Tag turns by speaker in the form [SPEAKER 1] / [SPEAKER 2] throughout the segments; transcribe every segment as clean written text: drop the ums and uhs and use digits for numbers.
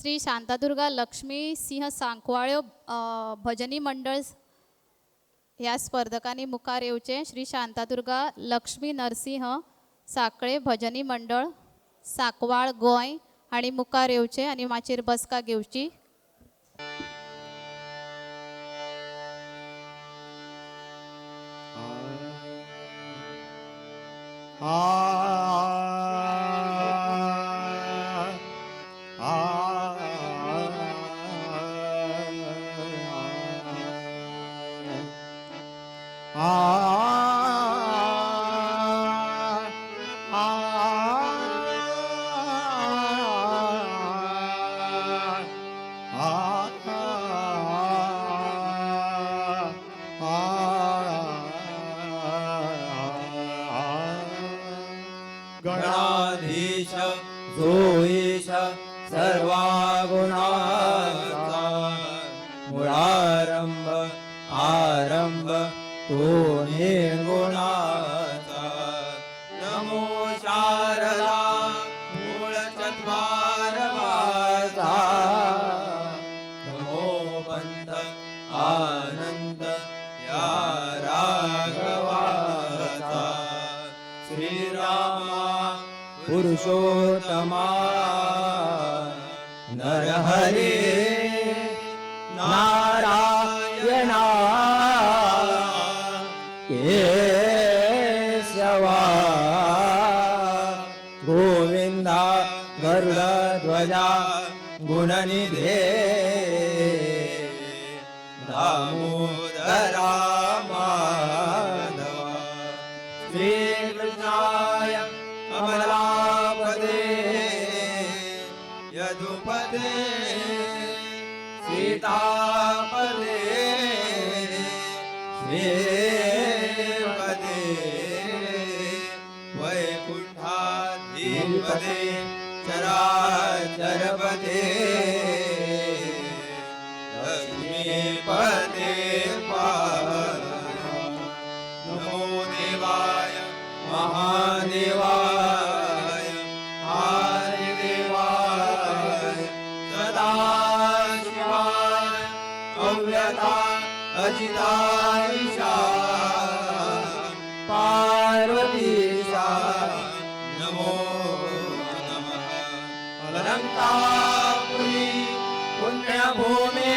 [SPEAKER 1] श्री शांतादुर्गा लक्ष्मी सिंह सांकवाळे भजनी मंडळ ह्या स्पर्धकांनी मुखार येवचे। श्री शांतादुर्गा लक्ष्मी नरसिंह साखळे भजनी मंडळ सांकवाळ गोंय हांणी मुखार येवचे आनी माचेर बसका घेवची।
[SPEAKER 2] गणाधीश जोईश सर्वा गुणाचा मूळारंभ आरंभ तो निर्गुणाचा। नमो शारदा मूळ चत्वारवाचा नमो बंध आनंद या राघवाचा। श्रीरामा पुरुषोत्तमा नरहरे नारायणा केशवा गोविंदा गरुडध्वजा गुणनिधे दामोदरा माधवा। श्रीकृष्णाय कमलापदे यदुपदे सीतापदे श्रीपदे वैकुंठाधिपदे चराचरपदे लक्ष्मीपदे नमो देवाय महादेवाय आदिदेवाय सदाशिवाय अव्यता अजिताईशा पार्वतीशा नमो नमः। अलंकापुरी पुण्यभूमे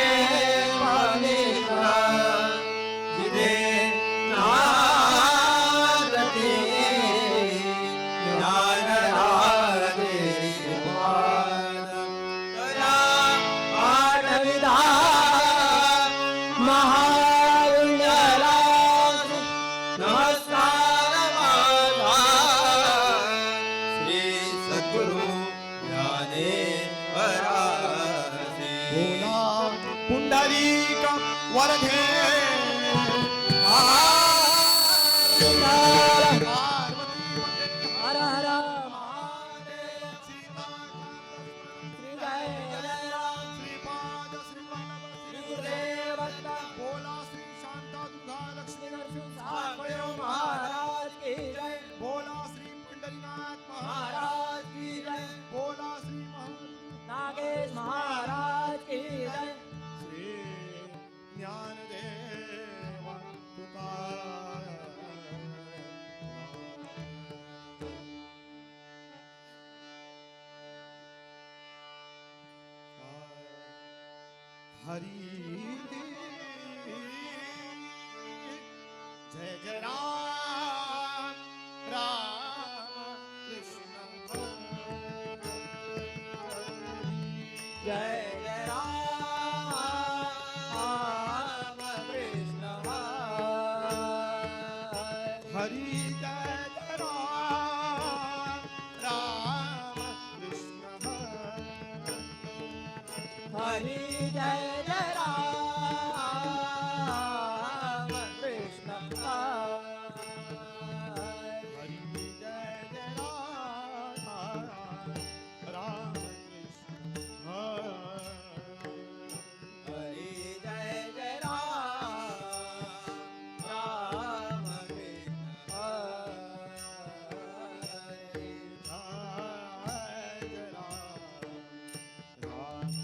[SPEAKER 2] जिथे
[SPEAKER 3] पुंडलीक वरदे हर हर बोला श्री शांतादुर्गा लक्ष्मी नरसिंह साखळे महाराज की जय। बोला श्री पंढरीनाथ महाराज की जय। बोला श्री नागेश महाराज की जय। श्री ज्ञानदेव हरि जय जय राम राम कृष्ण
[SPEAKER 2] जय जय राम कृष्ण
[SPEAKER 3] हरि जय जय राम राम कृष्ण
[SPEAKER 2] हरि जय जय राम कृष्ण
[SPEAKER 3] हरि जय जय राम राम कृष्ण
[SPEAKER 2] हरि जय जय राम कृष्ण
[SPEAKER 3] जय राम राम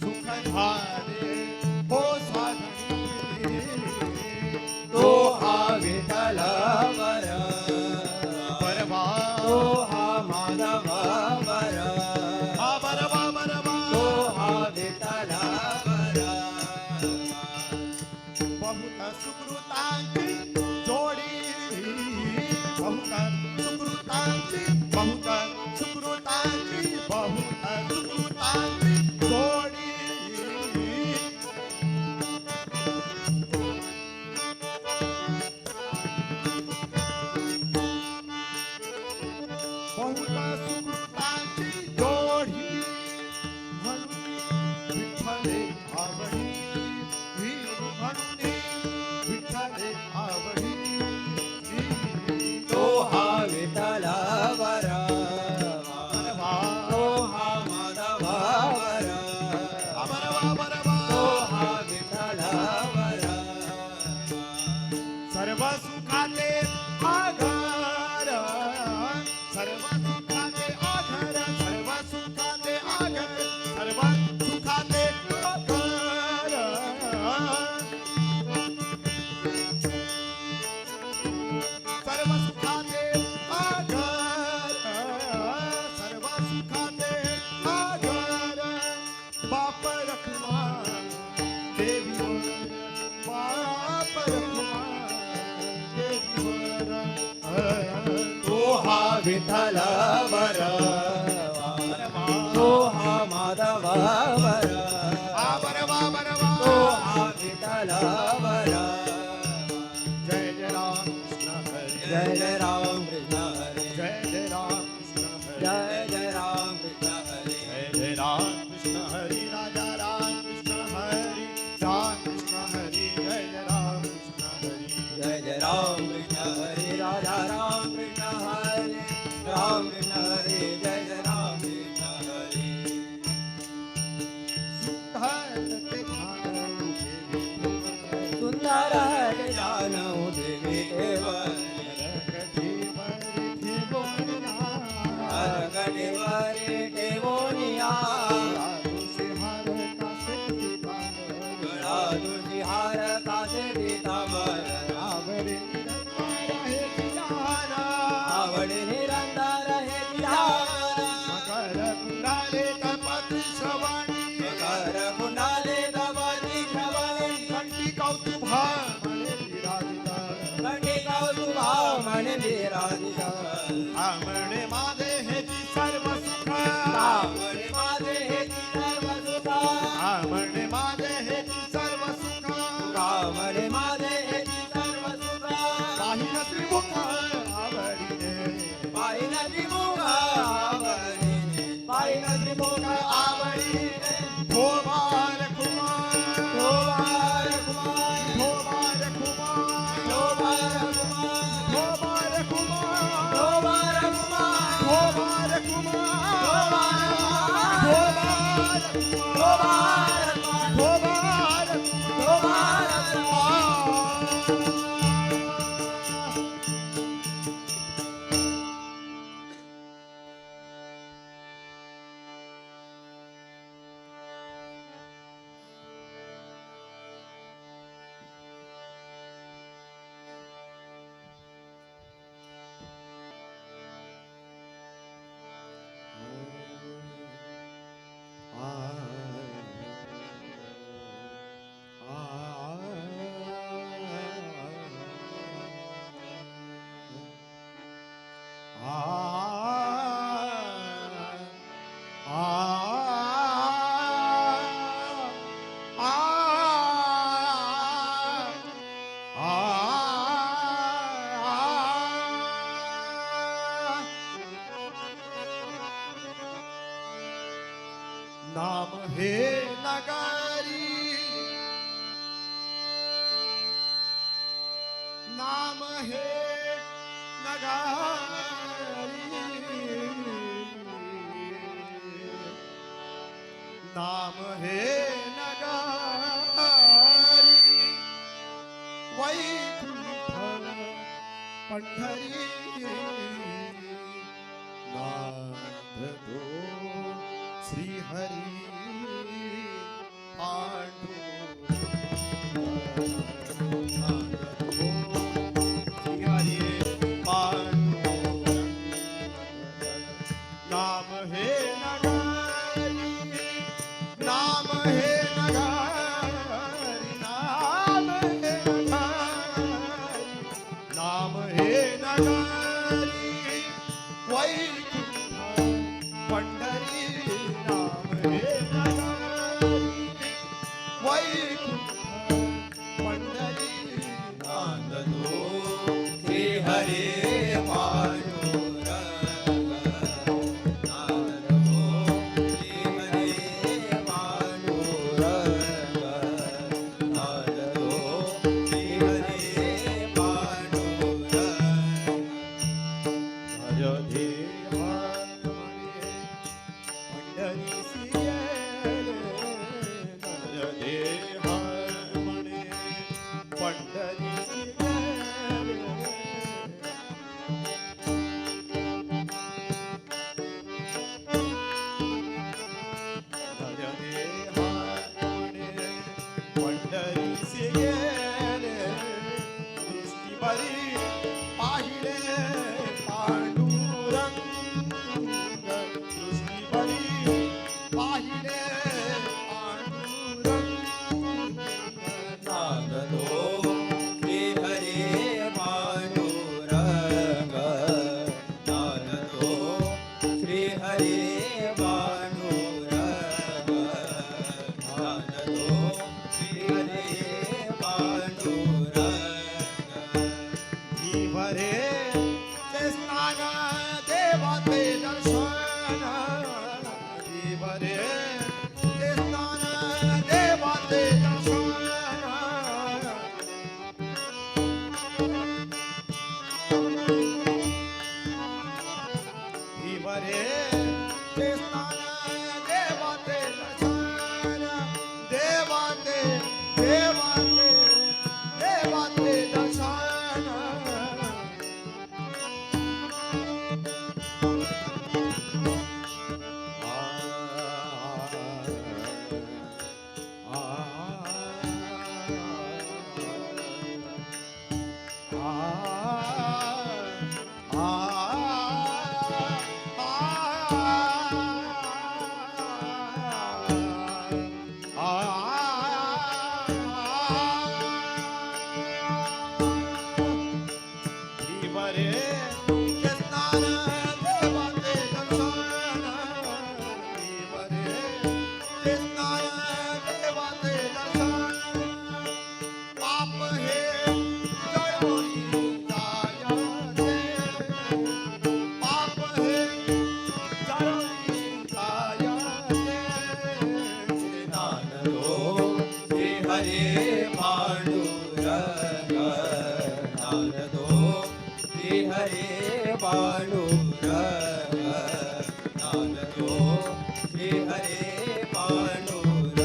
[SPEAKER 3] सुख झाले हो साधणी
[SPEAKER 2] तो हा विठ्ठल वर
[SPEAKER 3] बरबा
[SPEAKER 2] तो हा माधव वर
[SPEAKER 3] हा बरबा बरबा
[SPEAKER 2] तो हा विठ्ठल वर
[SPEAKER 3] बहुत सुकृतांची जोडी बहुत सुकृतांची बहुत सुकृतांची बहुत सुकृतांची जोडी बहुत सुकृतांची जोडी म्हणून विठ्ठले आवडी म्हणून विठ्ठले आवडी
[SPEAKER 2] तो हा विठ्ठल वर तो हा माधव वर
[SPEAKER 3] बरबा बरबा
[SPEAKER 2] तो हा विठ्ठल वर
[SPEAKER 3] सर्व सुखाचे आधार सर्व सुखाचे आधार सर्व सुखाचे आधार सर्व सुखाचे आधार सर्व सुखाचे आधार सर्व सुखाचे आधार बाप रखमा देवीवर बाप रखमा देवीवर
[SPEAKER 2] तो हा विठ्ठल वर तो हा माधव वर
[SPEAKER 3] बरबा बरबा
[SPEAKER 2] तो हा विठ्ठल वर
[SPEAKER 3] जय जय राम कृष्ण हरी
[SPEAKER 2] जय जय राम कृष्ण हरी
[SPEAKER 3] जय जय राम कृष्ण हरी
[SPEAKER 2] जय जय राम कृष्ण हरी
[SPEAKER 3] जय जय राम कृष्ण हरी राजा राम कृष्ण हरी राम कृष्ण हरी जय जय राम कृष्ण हरी
[SPEAKER 2] जय जय राम कृष्ण हरी राजा राम कृष्ण हरी राम कृष्ण हरी जय जय राम कृष्ण हरी
[SPEAKER 3] सुंदर ते ध्यान
[SPEAKER 2] सुंदर
[SPEAKER 3] उठे
[SPEAKER 2] जाणू देवी देवर हरकटीवरी ठेवोनिया गळा तुझी हार कासे पितांबर आवडी निरंतर हे ध्यान मकर कुंडाले दपती श्रवणी कंठी कौतुभा म्हणे विराजिता
[SPEAKER 3] आमणे माझे हे सर्व सुख
[SPEAKER 2] म्हणे माझे हे सर्व सुख
[SPEAKER 3] आमणे माझे हे सर्व सुख
[SPEAKER 2] म्हणे माझे हे सर्व सुख
[SPEAKER 3] काही नसली मुख आवडीने
[SPEAKER 2] पायी नदी मुख आवडीने पायी नदी मुख आवडीने
[SPEAKER 3] भोवार कुमार
[SPEAKER 2] भोवार कुमार
[SPEAKER 3] भोवार कुमार
[SPEAKER 2] भोवार कुमार
[SPEAKER 3] भोवार कुमार
[SPEAKER 2] भोवार कुमार
[SPEAKER 3] भोवार कुमार
[SPEAKER 2] भोवार
[SPEAKER 3] भोवार
[SPEAKER 2] भोवार
[SPEAKER 3] नाम हे नगारी नाम हे नगारी नाम हे नगारी वैकुंठ पंढरी नाथ तो श्री हरी वैकुंठ पंढरी
[SPEAKER 2] नांदतो श्री हरी पांडुरंग नांदतो श्री हरी पांडुरंग नांदतो श्री हरी पांडुरंग
[SPEAKER 3] राधे पंढरी सियले राधे म्हणे पंढरी सियले पंढरी सियले दृष्टी बरी पाहिले पांडुरंग दृष्टी बरी पाहिले पांडुरंग
[SPEAKER 2] नांदतो श्री हरी पांडुरंग नांदतो श्री हरी पांडुरंग नांदतो श्री हरी पांडुरंग
[SPEAKER 3] भरे ते स्नान देवाचे दर्शन भरे ते स्नान देवाचे दर्शन भरे ते स्नान देवाचे दर्शन देवाचे देवाचे देवाचे दर्शन
[SPEAKER 2] श्री हरी पांडुरंग नांदतो श्री हरी पांडुरंग नांदतो श्री हरी पांडुरंग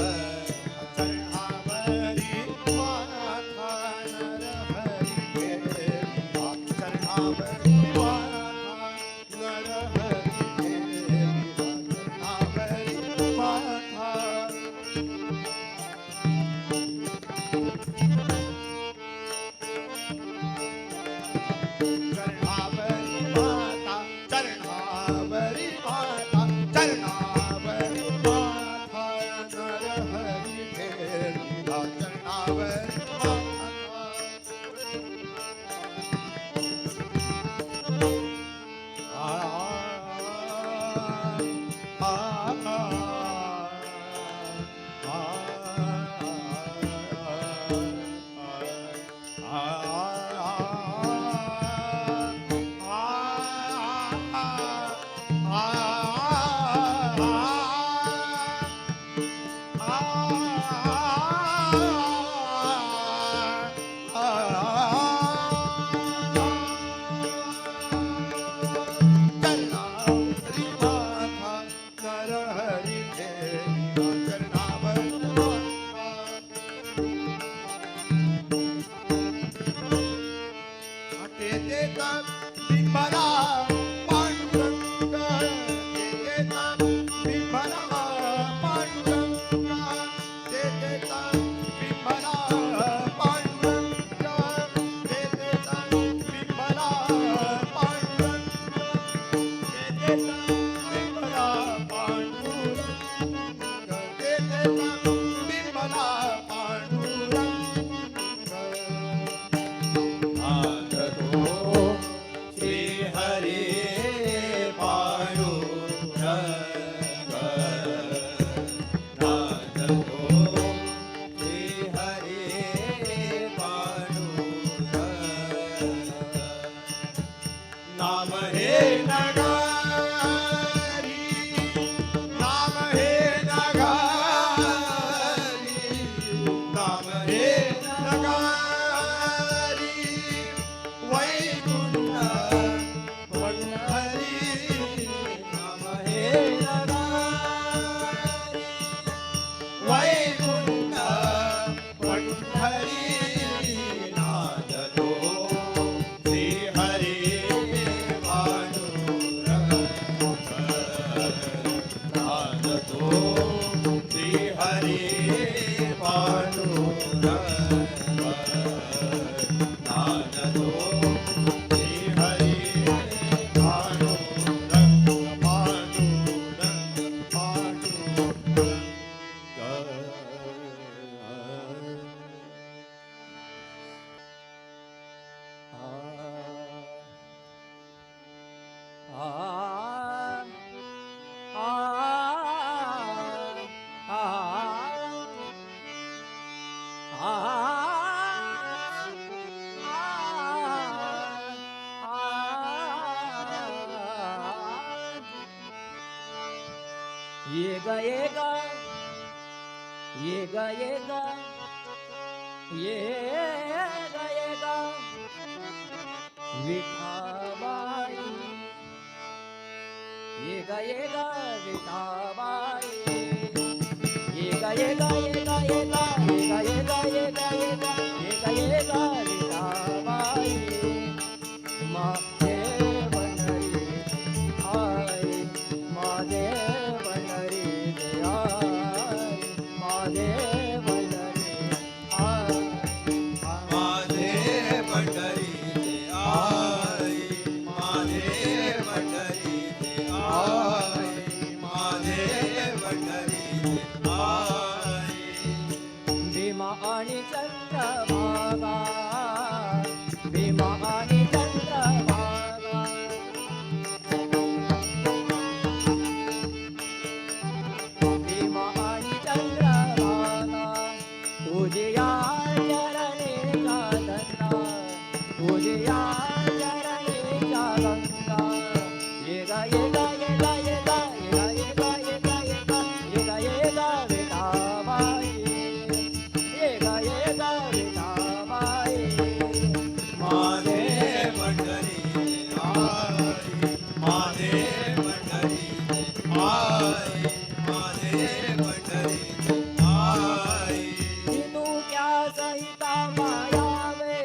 [SPEAKER 3] चरणावरी वाथा नरहरी चरणावरी वाथा नरहरी चरणावरी वाथा चरणावरी माता
[SPEAKER 2] ग ये ग ये ग ये ग विठाबाई ये ग विठाबाई ये ग ये ग ये ग ये ग ये ग ये ग ये ग ये ग ये ग विठाबाई माझे पंढरी आई माझे पंढरी आई माझे पंढरी आई
[SPEAKER 3] माझे पंढरी आई माझे पंढरी आई माझे पंढरी आई
[SPEAKER 2] भीमा आणि चंद्रभागा भीमा आणि चंद्रभागा भीमा आणि चंद्रभागा तुझ्या चरणेचा धंदा तुझ्या चरणेचा गंगा ये गा ये गा ये गा ये गा ये गा ये गा ये गा ये गा ये गा विठाबाई ये गा विठाबाई
[SPEAKER 3] माझे पंढरी आई माझे पंढरी आई माझे पंढरी आई
[SPEAKER 2] तू क्या सहिता मायावे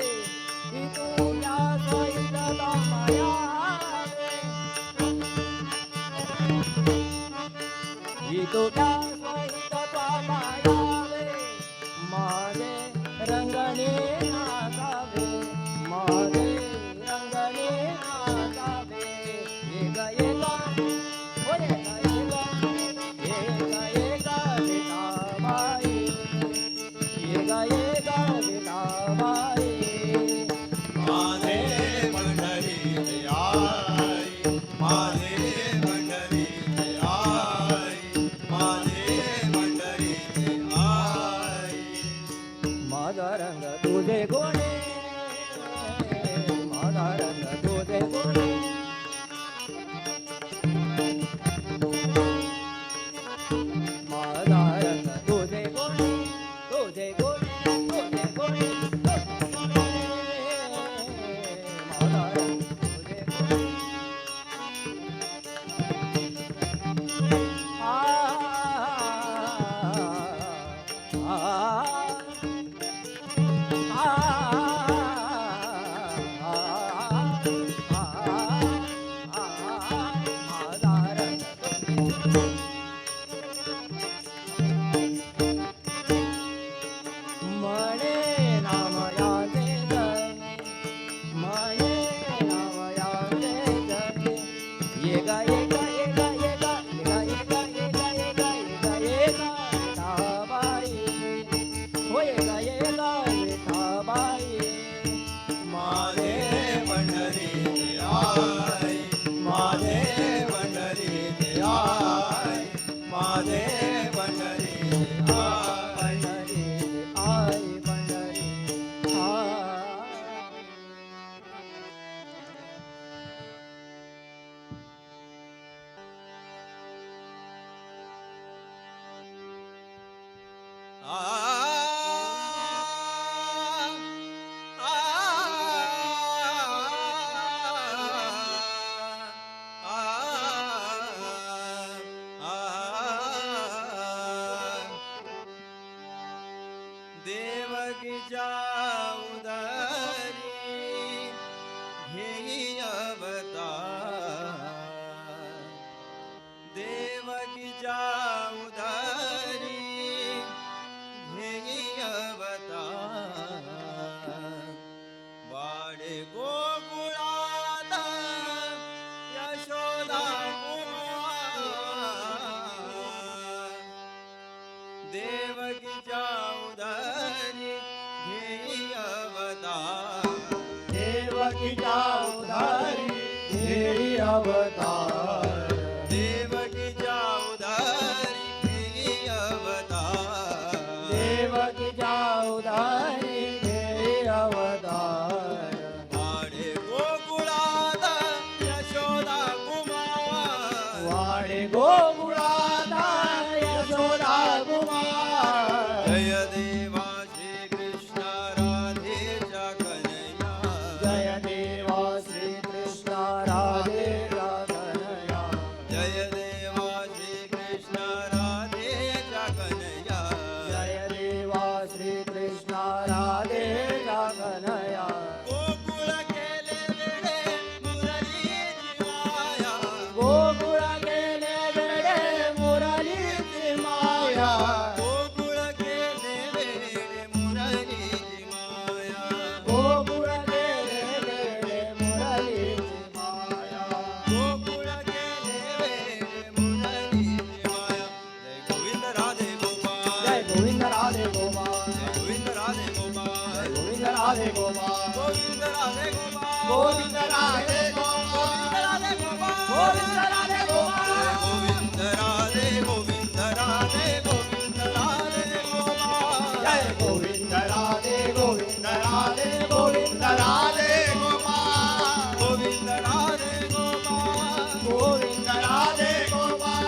[SPEAKER 2] तू क्या सहिता मायावे तू क्या सहिता मायावे माझे रंगणे नाचावे माझे रंगणे नाचावे ये ग ये ग ओ ये ग विठाबाई ये ग विठाबाई
[SPEAKER 3] माझे पंढरी आई माझे पंढरी आई माझे पंढरी आई
[SPEAKER 2] माझा रंग तुझे गोणे माझा रंग तुझे गोणे माझा रंग तुझे गोणे तुझे गोणे तुझे गोणे माझा रंग तुझे गोणे मणे नामयाचे जने मणे नामयाचे जने ये गा ये गा ये गा ये गा ये गा ये गा ये गा ये गा विठाबाई हो ये गा विठाबाई
[SPEAKER 3] माझे पंढरी आई माझे पंढरी आई माझे पंढरी आई
[SPEAKER 2] पंढरी आई पंढरी आई
[SPEAKER 3] देवकीच्या उदरी घेई अवतार देवकीच्या उदरी घेई अवतार वाडे गोकुळात यशोदा कुमार देवकीच्या उदरी घेई अवतार
[SPEAKER 2] देवकीच्या उधारी घेई अवतार
[SPEAKER 3] देवकीच्या उदरी घेई अवतार
[SPEAKER 2] देवकीच्या उधारी घेई अवतार
[SPEAKER 3] वाडे गोकुळात यशोदा कुमार
[SPEAKER 2] वाडे गोकुळात यशोदा कुमार
[SPEAKER 3] जय
[SPEAKER 4] जय देवा श्री कृष्ण राधेच्या कन्हैया
[SPEAKER 2] जय देवा श्री कृष्ण राधे कन्हैया
[SPEAKER 4] जय देवा श्री कृष्ण राधेच्या कन्हैया
[SPEAKER 2] जय देवा श्री कृष्ण राधे कन्हैया
[SPEAKER 4] गोकुळ केले वेडे मुरलीची माया
[SPEAKER 2] गोकुळ केले वेडे मुरलीची माया
[SPEAKER 4] गोकुळ केले वेडे मुरलीची माया
[SPEAKER 2] गोकुळ केले वेडे मुरलीची माया
[SPEAKER 4] गोकुळ केले वेडे मुरलीची माया जय गोविंद राधे गोपाल
[SPEAKER 2] जय गोविंद राधे गोपाल
[SPEAKER 4] जय गोविंद राधे गोपाल
[SPEAKER 2] गोविंद राधे गोपाल
[SPEAKER 4] गोविंद राधे गोपाल
[SPEAKER 2] गोविंद राधे गोपाल गोविंद राधे गोपाल
[SPEAKER 4] गोविंद राधे गोविंद राधे गोविंद राधे गोपाल
[SPEAKER 2] जय गोविंद राधे गोविंद राधे गोविंद राधे गोपाल
[SPEAKER 4] गोविंद राधे गोपाल
[SPEAKER 2] गोविंद राधे गोपाल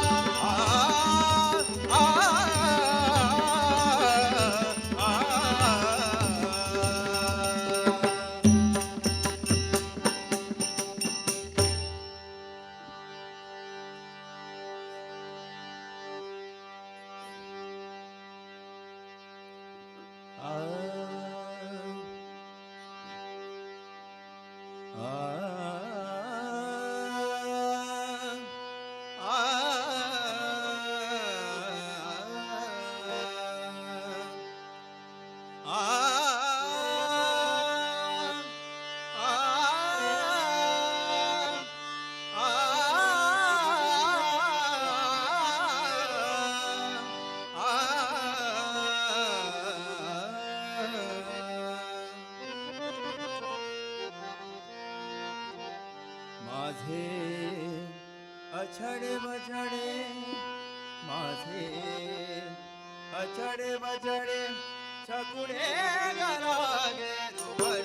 [SPEAKER 4] माझे अछडे बछडे माझे अछडे बछडे छकुडे गरागे रुबडे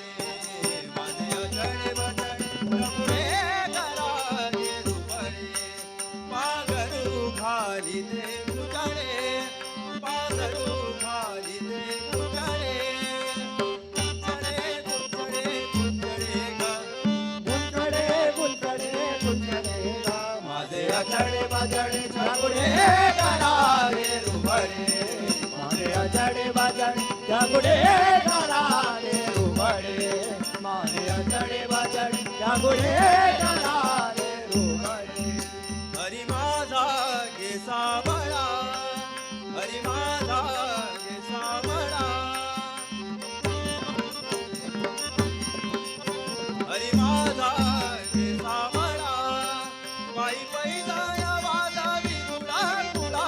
[SPEAKER 4] माझे अछडे बछडे छकुडे गरागे रुबडे पागरू खाली दे कुटडे पागरू खाली दे कुटडे कुटडे कुटडे गा
[SPEAKER 2] गुंतडे गुंतडे गुंतडे गा
[SPEAKER 4] माझे
[SPEAKER 2] अचडे बजडे छागुडे करारे रुबडे मारे अचडे बजडे छागुडे करारे रुबडे मारे अचडे बजडे छागुडे करारे रुबडे
[SPEAKER 4] हरी माझा गे साबळा हरी माझा गे साबळा हरी माझा गे साबळा पायी पायी जाया वाजावी तुला तुला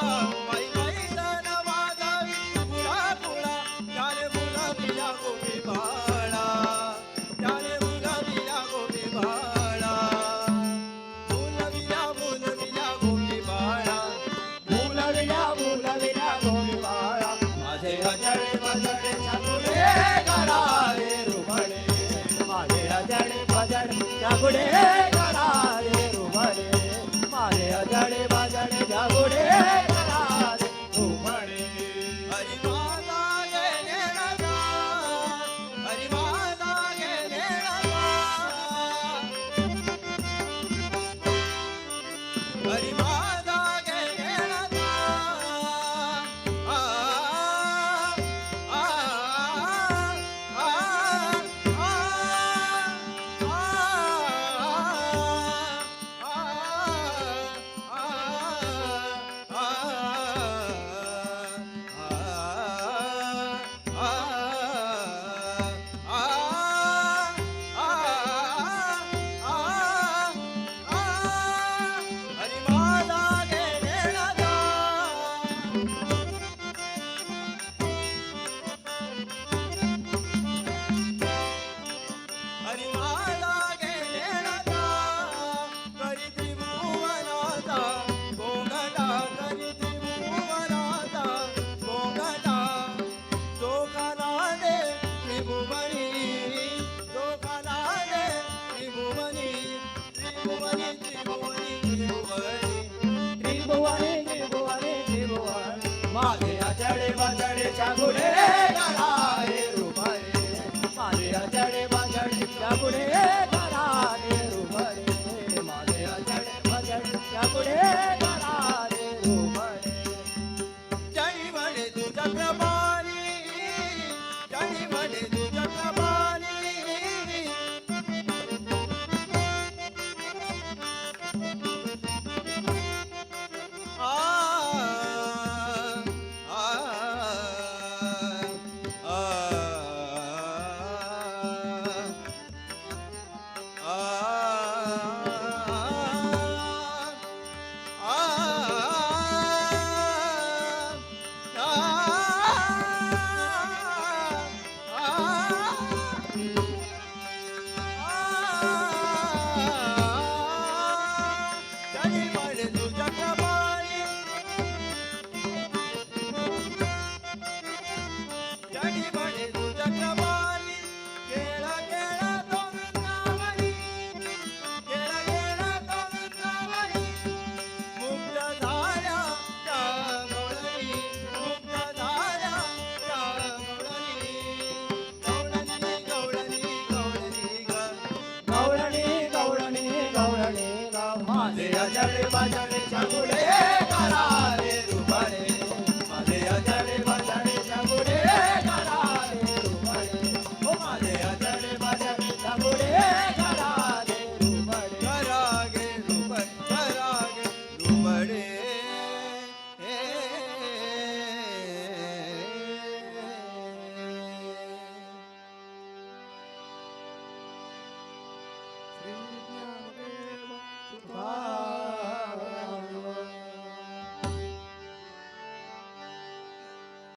[SPEAKER 4] पायी पायी जाया वाजावी तुला तुला त्याने मुला बिया गोपी बाळा त्याने मुला बिया गोपी बाळा बोलविल्या गोपी बाळा
[SPEAKER 2] मुलविला गोमी बाळा माझे अचडे बजडे छागुडे करारे रुबडे माझे अचडे बजडे छागुडे करारे रुबडे माझे अचडे बजडे छागुडे करारे रुबडे
[SPEAKER 4] हरी माझा गेले राजा हरी माझा गेले राजा हरी माझा गेले राजा आ आ आ आ आ म्हणे तू चक्रवारी खेळ खेळ तो वृंदावनी खेळ खेळ तो वृंदावनी मुग्ध झाल्या त्या गवळणी मुग्ध झाल्या त्या गवळणी गवळणी गवळणी गवळणी ग
[SPEAKER 2] गवळणी गवळणी गवळणी ग माझे अजळे बाजळे चांगुले